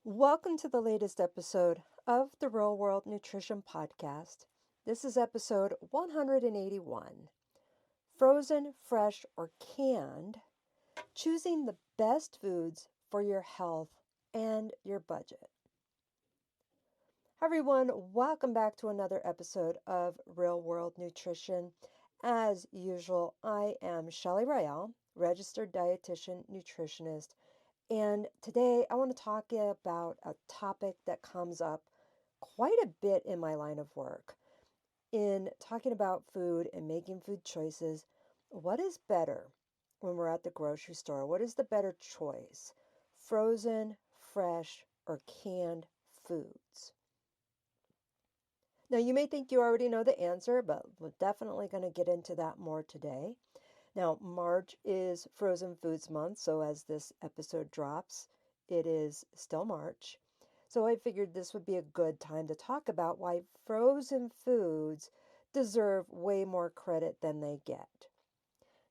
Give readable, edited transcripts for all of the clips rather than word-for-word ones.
Welcome to the latest episode of the Real World Nutrition Podcast. This is episode 181. Frozen, fresh, or canned, choosing the best foods for your health and your budget. Hi everyone, welcome back to another episode of Real World Nutrition. As usual, I am Shelly Royale, registered dietitian nutritionist. And today I want to talk about a topic that comes up quite a bit in my line of work. In talking about food and making food choices, what is better when we're at the grocery store? What is the better choice? Frozen, fresh, or canned foods? Now, you may think you already know the answer, but we're definitely going to get into that more today. Now, March is Frozen Foods Month, so as this episode drops, it is still March. So I figured this would be a good time to talk about why frozen foods deserve way more credit than they get.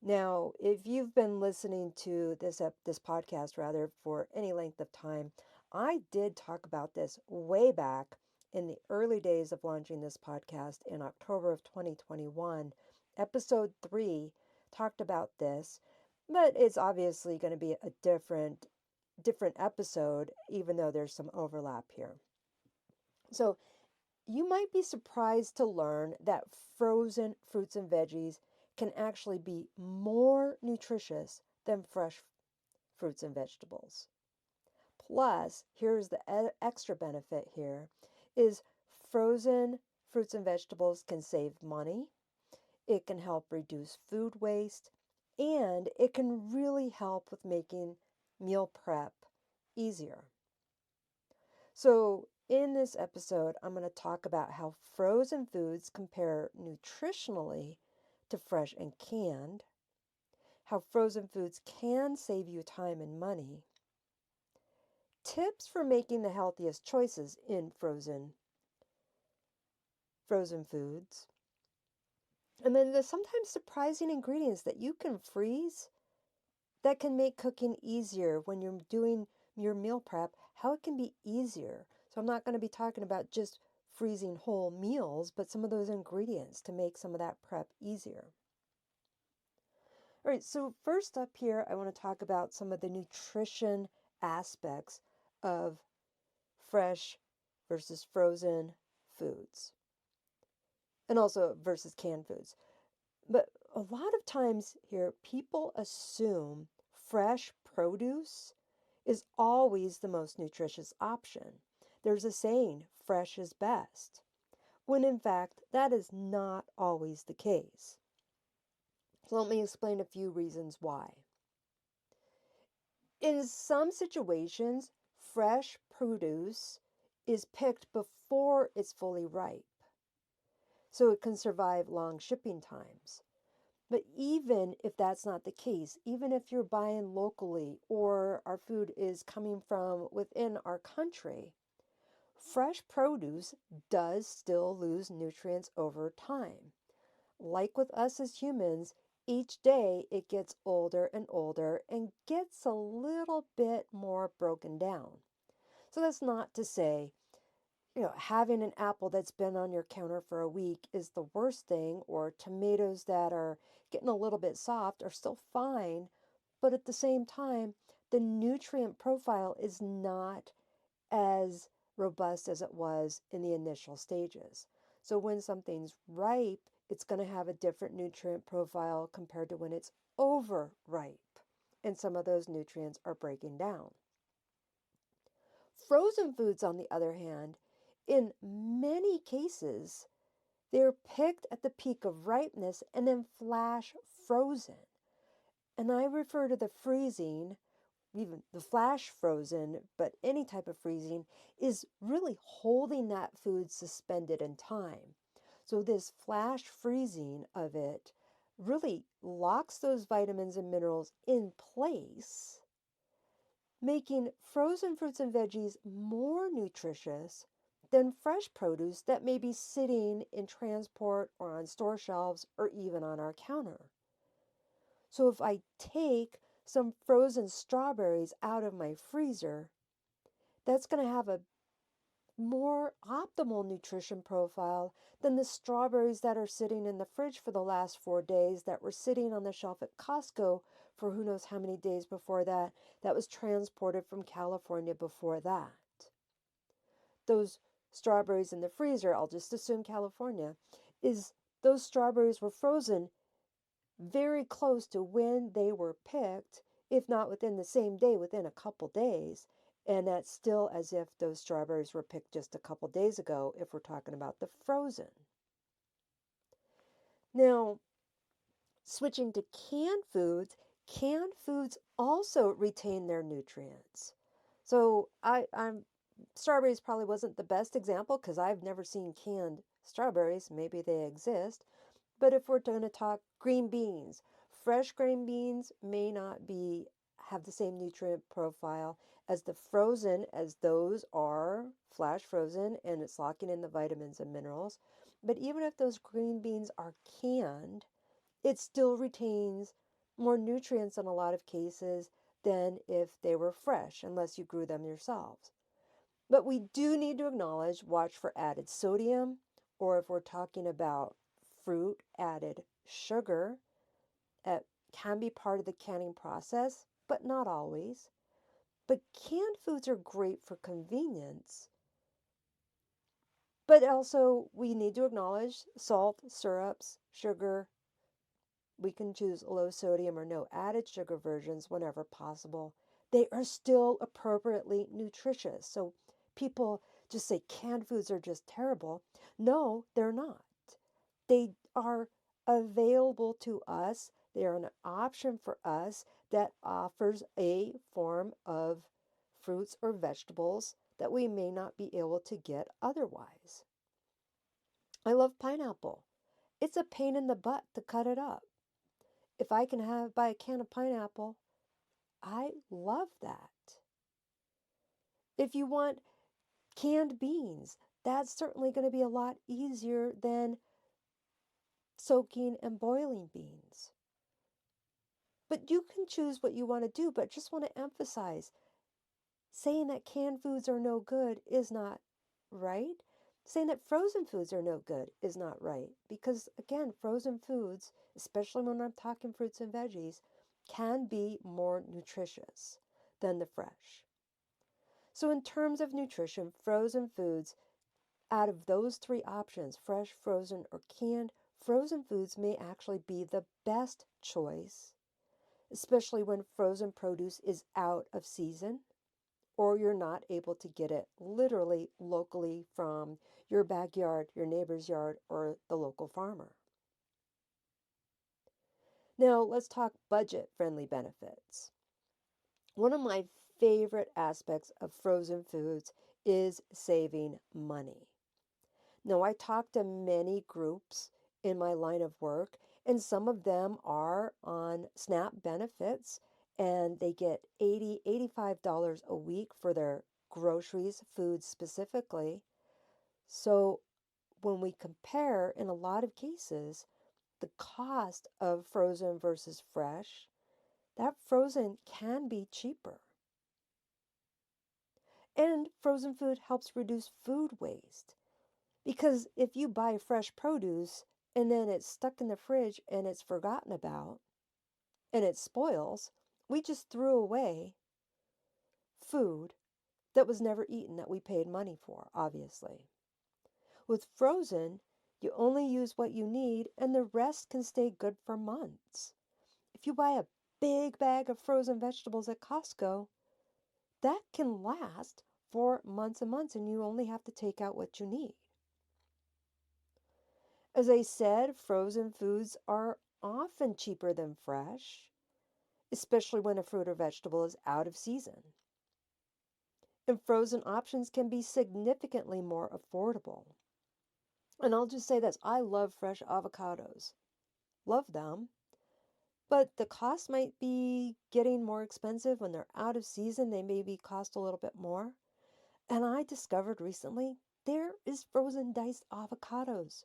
Now, if you've been listening to this podcast rather for any length of time, I did talk about this way back in the early days of launching this podcast in October of 2021. Episode 3 talked about this, but it's obviously going to be a different episode, even though there's some overlap here. So you might be surprised to learn that frozen fruits and veggies can actually be more nutritious than fresh fruits and vegetables. Plus, here's the extra benefit here, is frozen fruits and vegetables can save money. It can help reduce food waste, and it can really help with making meal prep easier. So in this episode, I'm going to talk about how frozen foods compare nutritionally to fresh and canned, how frozen foods can save you time and money, tips for making the healthiest choices in frozen foods, and then the sometimes surprising ingredients that you can freeze that can make cooking easier when you're doing your meal prep, how it can be easier. So I'm not going to be talking about just freezing whole meals, but some of those ingredients to make some of that prep easier. All right, so first up here, I want to talk about some of the nutrition aspects of fresh versus frozen foods, and also versus canned foods. But a lot of times here, people assume fresh produce is always the most nutritious option. There's a saying, fresh is best, when in fact, that is not always the case. So let me explain a few reasons why. In some situations, fresh produce is picked before it's fully ripe, so it can survive long shipping times. But even if that's not the case, even if you're buying locally or our food is coming from within our country, fresh produce does still lose nutrients over time. Like with us as humans, each day it gets older and older and gets a little bit more broken down. So that's not to say having an apple that's been on your counter for a week is the worst thing, or tomatoes that are getting a little bit soft are still fine, but at the same time, the nutrient profile is not as robust as it was in the initial stages. So when something's ripe, it's going to have a different nutrient profile compared to when it's overripe, and some of those nutrients are breaking down. Frozen foods, on the other hand, in many cases, they're picked at the peak of ripeness and then flash frozen. And I refer to the freezing, even the flash frozen, but any type of freezing is really holding that food suspended in time. So this flash freezing of it really locks those vitamins and minerals in place, making frozen fruits and veggies more nutritious than fresh produce that may be sitting in transport or on store shelves or even on our counter. So if I take some frozen strawberries out of my freezer, that's going to have a more optimal nutrition profile than the strawberries that are sitting in the fridge for the last 4 days that were sitting on the shelf at Costco for who knows how many days before that, that was transported from California before that. Those strawberries in the freezer, I'll just assume California, is those strawberries were frozen very close to when they were picked, if not within the same day, within a couple days. And that's still as if those strawberries were picked just a couple days ago, if we're talking about the frozen. Now, switching to canned foods also retain their nutrients. So I'm strawberries probably wasn't the best example because I've never seen canned strawberries. Maybe they exist. But if we're going to talk green beans, fresh green beans may not be have the same nutrient profile as the frozen, as those are flash frozen and it's locking in the vitamins and minerals. But even if those green beans are canned, it still retains more nutrients in a lot of cases than if they were fresh, unless you grew them yourselves. But we do need to acknowledge, watch for added sodium, or if we're talking about fruit added sugar, it can be part of the canning process, but not always. But canned foods are great for convenience. But also, we need to acknowledge salt, syrups, sugar. We can choose low sodium or no added sugar versions whenever possible. They are still appropriately nutritious. So people just say canned foods are just terrible. No, they're not. They are available to us. They are an option for us that offers a form of fruits or vegetables that we may not be able to get otherwise. I love pineapple. It's a pain in the butt to cut it up. If I can buy a can of pineapple, I love that. If you want canned beans, that's certainly going to be a lot easier than soaking and boiling beans. But you can choose what you want to do, but just want to emphasize saying that canned foods are no good is not right. Saying that frozen foods are no good is not right. Because again, frozen foods, especially when I'm talking fruits and veggies, can be more nutritious than the fresh. So, in terms of nutrition, frozen foods, out of those three options, fresh, frozen, or canned, frozen foods may actually be the best choice, especially when frozen produce is out of season or you're not able to get it literally locally from your backyard, your neighbor's yard, or the local farmer. Now, let's talk budget friendly benefits. One of my favorite aspects of frozen foods is saving money. Now, I talk to many groups in my line of work, and some of them are on SNAP benefits, and they get $85 a week for their groceries, food specifically. So, when we compare, in a lot of cases, the cost of frozen versus fresh, that frozen can be cheaper. And frozen food helps reduce food waste. Because if you buy fresh produce and then it's stuck in the fridge and it's forgotten about and it spoils, we just threw away food that was never eaten that we paid money for, obviously. With frozen, you only use what you need and the rest can stay good for months. If you buy a big bag of frozen vegetables at Costco, that can last for months and months and you only have to take out what you need. As I said, frozen foods are often cheaper than fresh, especially when a fruit or vegetable is out of season. And frozen options can be significantly more affordable. And I'll just say this, I love fresh avocados. Love them. But the cost might be getting more expensive when they're out of season. They maybe cost a little bit more. And I discovered recently there is frozen diced avocados.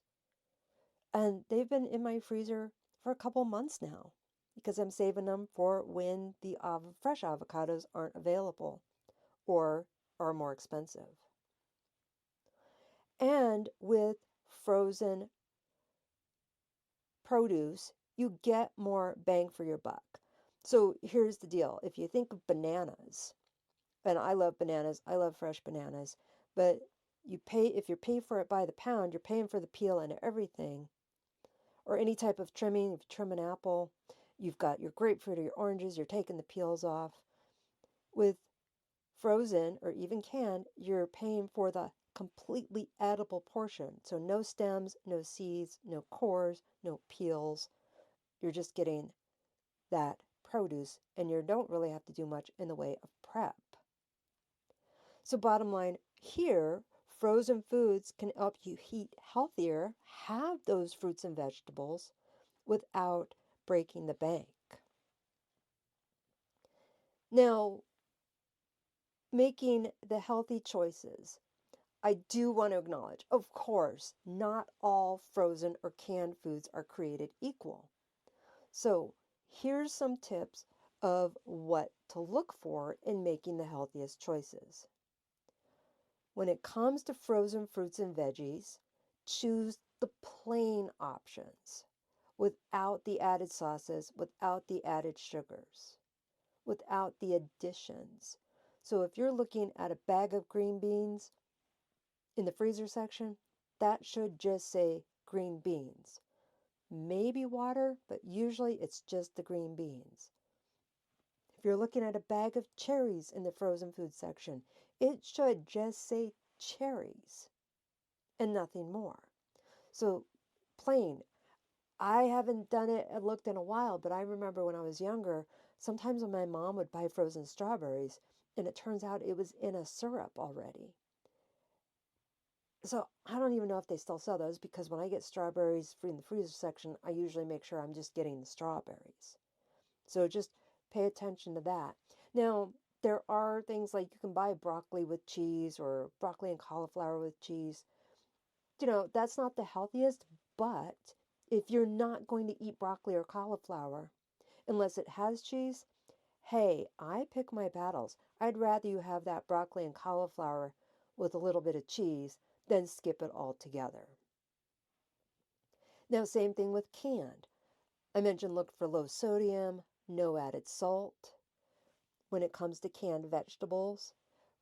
And they've been in my freezer for a couple months now because I'm saving them for when the fresh avocados aren't available or are more expensive. And with frozen produce, you get more bang for your buck. So here's the deal. If you think of bananas, and I love bananas, I love fresh bananas, but if you pay for it by the pound, you're paying for the peel and everything, or any type of trimming. If you trim an apple, you've got your grapefruit or your oranges, you're taking the peels off. With frozen or even canned, you're paying for the completely edible portion. So no stems, no seeds, no cores, no peels. You're just getting that produce, and you don't really have to do much in the way of prep. So bottom line here, frozen foods can help you eat healthier, have those fruits and vegetables without breaking the bank. Now, making the healthy choices. I do want to acknowledge, of course, not all frozen or canned foods are created equal. So, here's some tips of what to look for in making the healthiest choices. When it comes to frozen fruits and veggies, choose the plain options without the added sauces, without the added sugars, without the additions. So if you're looking at a bag of green beans in the freezer section, that should just say green beans. Maybe water, but usually it's just the green beans. If you're looking at a bag of cherries in the frozen food section, it should just say cherries and nothing more. So plain. I haven't done it and looked in a while, but I remember when I was younger, sometimes when my mom would buy frozen strawberries, and it turns out it was in a syrup already. So I don't even know if they still sell those, because when I get strawberries in the freezer section, I usually make sure I'm just getting the strawberries. So just pay attention to that. Now, there are things like you can buy broccoli with cheese or broccoli and cauliflower with cheese. That's not the healthiest, but if you're not going to eat broccoli or cauliflower unless it has cheese, hey, I pick my battles. I'd rather you have that broccoli and cauliflower with a little bit of cheese than skip it altogether. Now, same thing with canned. I mentioned look for low sodium, no added salt. When it comes to canned vegetables,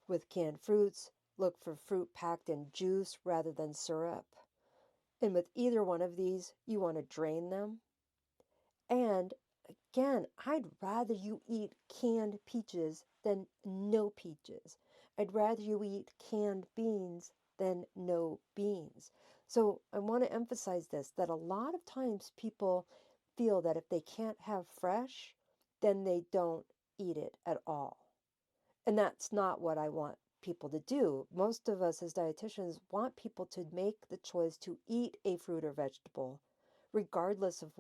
with canned fruits, look for fruit packed in juice rather than syrup. And with either one of these, you want to drain them. And again, I'd rather you eat canned peaches than no peaches. I'd rather you eat canned beans than no beans. So I want to emphasize this, that a lot of times people feel that if they can't have fresh, then they don't eat it at all. And that's not what I want people to do. Most of us as dietitians want people to make the choice to eat a fruit or vegetable, regardless of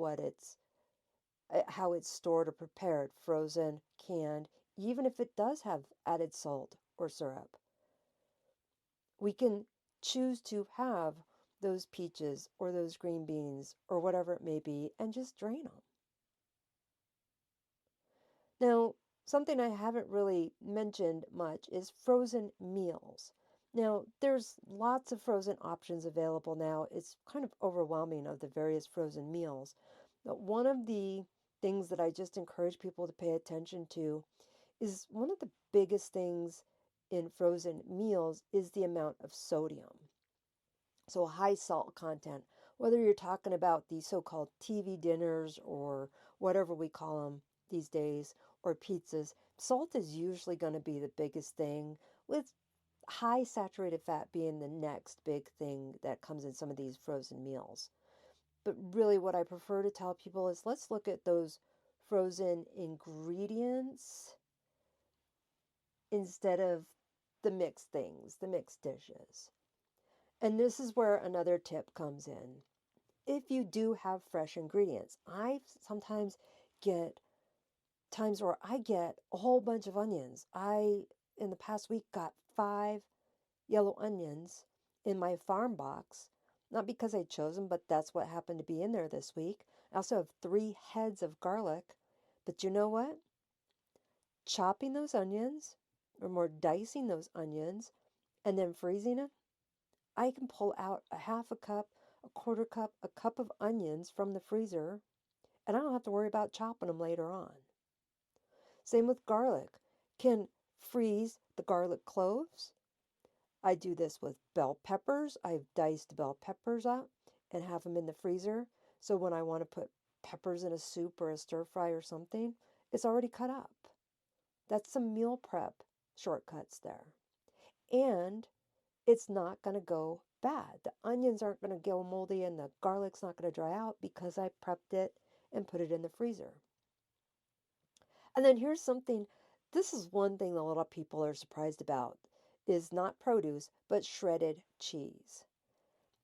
how it's stored or prepared, frozen, canned, even if it does have added salt or syrup. We can choose to have those peaches or those green beans or whatever it may be and just drain them. Now, something I haven't really mentioned much is frozen meals. Now, there's lots of frozen options available now. It's kind of overwhelming of the various frozen meals. But one of the things that I just encourage people to pay attention to is one of the biggest things in frozen meals is the amount of sodium. So high salt content, whether you're talking about the so-called TV dinners or whatever we call them these days, or pizzas, salt is usually going to be the biggest thing, with high saturated fat being the next big thing that comes in some of these frozen meals. But really what I prefer to tell people is let's look at those frozen ingredients instead of the mixed things, the mixed dishes. And this is where another tip comes in. If you do have fresh ingredients, I sometimes get times where I get a whole bunch of onions. In the past week, got 5 yellow onions in my farm box. Not because I chose them, but that's what happened to be in there this week. I also have 3 heads of garlic. But you know what? Chopping those onions or more dicing those onions and then freezing it, I can pull out a half a cup, a quarter cup, a cup of onions from the freezer, and I don't have to worry about chopping them later on. Same with garlic. Can freeze the garlic cloves. I do this with bell peppers. I've diced bell peppers up and have them in the freezer. So when I want to put peppers in a soup or a stir fry or something, it's already cut up. That's some meal prep shortcuts there. And it's not going to go bad. The onions aren't going to go moldy and the garlic's not going to dry out because I prepped it and put it in the freezer. And then here's something, this is one thing a lot of people are surprised about, is not produce, but shredded cheese.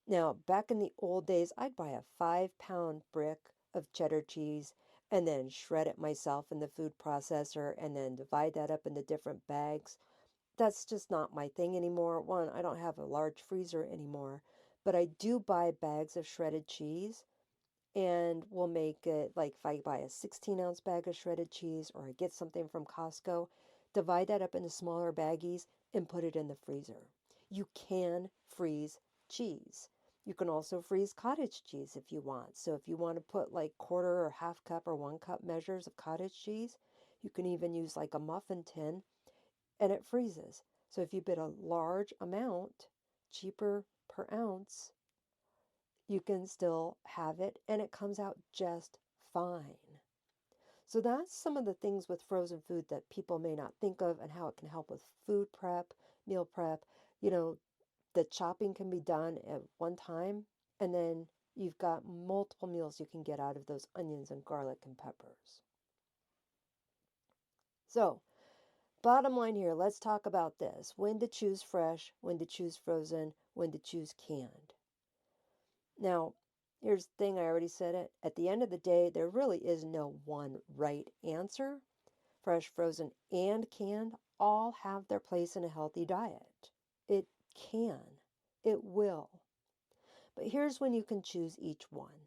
Now, back in the old days, I'd buy a 5-pound brick of cheddar cheese and then shred it myself in the food processor and then divide that up into different bags. That's just not my thing anymore. One, I don't have a large freezer anymore, but I do buy bags of shredded cheese and we'll make it like if I buy a 16-ounce bag of shredded cheese or I get something from Costco, divide that up into smaller baggies and put it in the freezer. You can freeze cheese. You can also freeze cottage cheese if you want. So if you want to put like quarter or half cup or 1 cup measures of cottage cheese, you can even use like a muffin tin and it freezes. So if you bid a large amount, cheaper per ounce, you can still have it and it comes out just fine. So that's some of the things with frozen food that people may not think of and how it can help with food prep, meal prep. You know, the chopping can be done at one time and then you've got multiple meals you can get out of those onions and garlic and peppers. So, bottom line here, let's talk about this. When to choose fresh, when to choose frozen, when to choose canned. Now, here's the thing, I already said it. At the end of the day, there really is no one right answer. Fresh, frozen, and canned all have their place in a healthy diet. It can. It will. But here's when you can choose each one.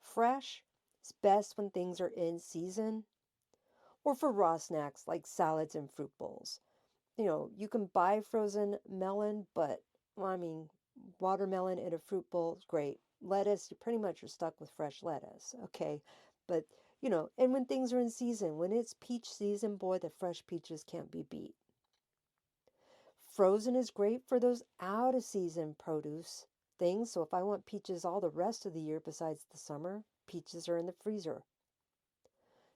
Fresh is best when things are in season or for raw snacks like salads and fruit bowls. You know, you can buy frozen melon, but well, I mean, watermelon in a fruit bowl is great. Lettuce, you pretty much are stuck with fresh lettuce, okay? But, you know, and when things are in season, when it's peach season, boy, the fresh peaches can't be beat. Frozen is great for those out of season produce things. So if I want peaches all the rest of the year besides the summer, peaches are in the freezer.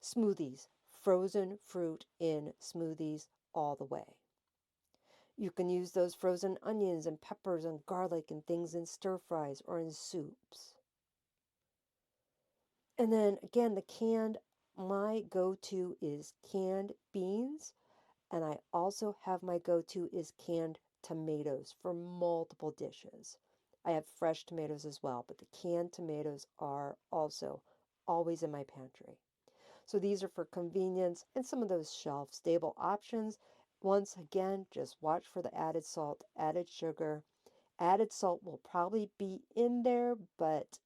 Smoothies, frozen fruit in smoothies all the way. You can use those frozen onions and peppers and garlic and things in stir fries or in soups. And then again, the canned, my go-to is canned beans. And I also have my go-to is canned tomatoes for multiple dishes. I have fresh tomatoes as well, but the canned tomatoes are also always in my pantry. So these are for convenience and some of those shelf stable options. Once again, just watch for the added salt, added sugar. Added salt will probably be in there, but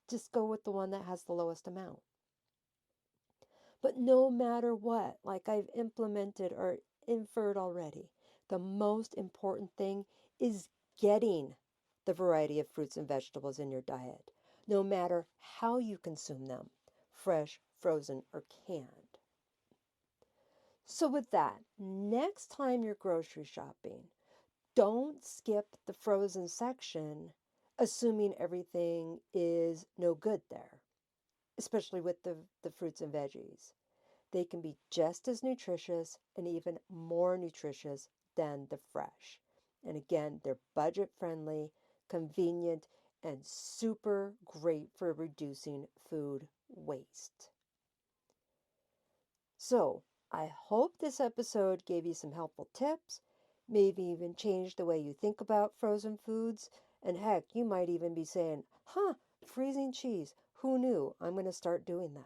just go with the one that has the lowest amount. But no matter what, like I've implemented or inferred already, the most important thing is getting the variety of fruits and vegetables in your diet, no matter how you consume them, fresh, frozen, or canned. So, with that, next time you're grocery shopping, don't skip the frozen section assuming everything is no good there, especially with the fruits and veggies. They can be just as nutritious and even more nutritious than the fresh. And again, they're budget friendly, convenient, and super great for reducing food waste. So, I hope this episode gave you some helpful tips, maybe even changed the way you think about frozen foods. And heck, you might even be saying, huh, freezing cheese. Who knew? I'm going to start doing that.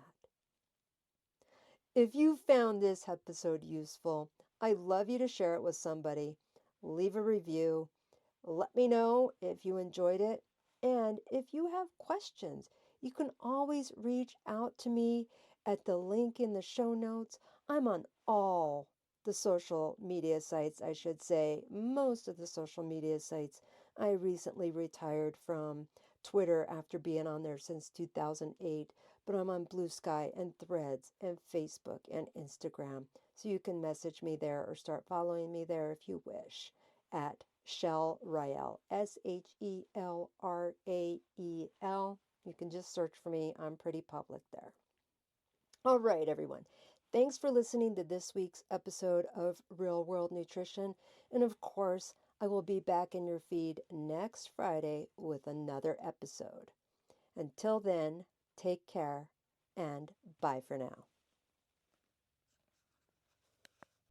If you found this episode useful, I'd love you to share it with somebody. Leave a review. Let me know if you enjoyed it. And if you have questions, you can always reach out to me at the link in the show notes. I'm on all the social media sites, I should say, most of the social media sites. I recently retired from Twitter after being on there since 2008, but I'm on Blue Sky and Threads and Facebook and Instagram. So you can message me there or start following me there if you wish at Shell Rael, Shelrael. You can just search for me. I'm pretty public there. All right, everyone. Thanks for listening to this week's episode of Real World Nutrition. And of course, I will be back in your feed next Friday with another episode. Until then, take care and bye for now.